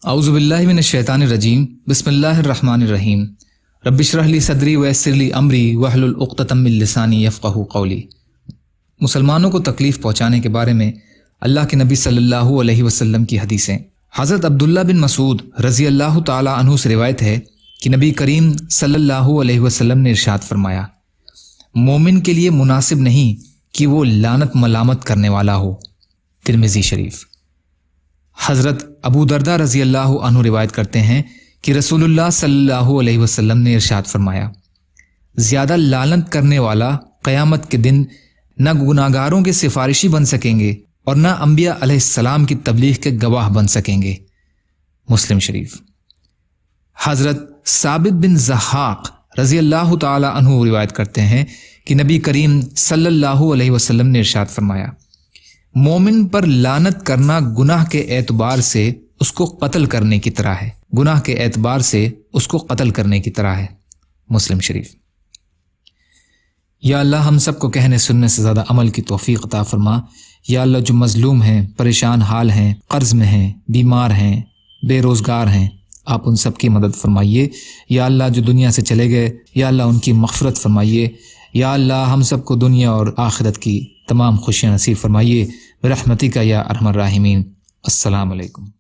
اعوذ باللہ من الشیطان الرجیم بسم اللہ الرحمن الرحیم رب اشرح لی صدری ویسر لی امری واحلل عقدۃ من لسانی یفقہوا قولی۔ مسلمانوں کو تکلیف پہنچانے کے بارے میں اللہ کے نبی صلی اللہ علیہ وسلم کی حدیثیں۔ حضرت عبداللہ بن مسعود رضی اللہ تعالی عنہ سے روایت ہے کہ نبی کریم صلی اللہ علیہ وسلم نے ارشاد فرمایا، مومن کے لیے مناسب نہیں کہ وہ لعنت ملامت کرنے والا ہو۔ ترمذی شریف۔ حضرت ابو درداء رضی اللہ عنہ روایت کرتے ہیں کہ رسول اللہ صلی اللہ علیہ وسلم نے ارشاد فرمایا، زیادہ لعنت کرنے والا قیامت کے دن نہ گناہگاروں کے سفارشی بن سکیں گے اور نہ انبیاء علیہ السلام کی تبلیغ کے گواہ بن سکیں گے۔ مسلم شریف۔ حضرت ثابت بن ضحاک رضی اللہ تعالی عنہ روایت کرتے ہیں کہ نبی کریم صلی اللہ علیہ وسلم نے ارشاد فرمایا، مومن پر لعنت کرنا گناہ کے اعتبار سے اس کو قتل کرنے کی طرح ہے، گناہ کے اعتبار سے اس کو قتل کرنے کی طرح ہے۔ مسلم شریف۔ یا اللہ ہم سب کو کہنے سننے سے زیادہ عمل کی توفیق عطا فرما۔ یا اللہ جو مظلوم ہیں، پریشان حال ہیں، قرض میں ہیں، بیمار ہیں، بے روزگار ہیں، آپ ان سب کی مدد فرمائیے۔ یا اللہ جو دنیا سے چلے گئے، یا اللہ ان کی مغفرت فرمائیے۔ یا اللہ ہم سب کو دنیا اور آخرت کی تمام خوشیاں نصیب فرمائیے برحمتک یا ارحم الراحمین۔ السلام علیکم۔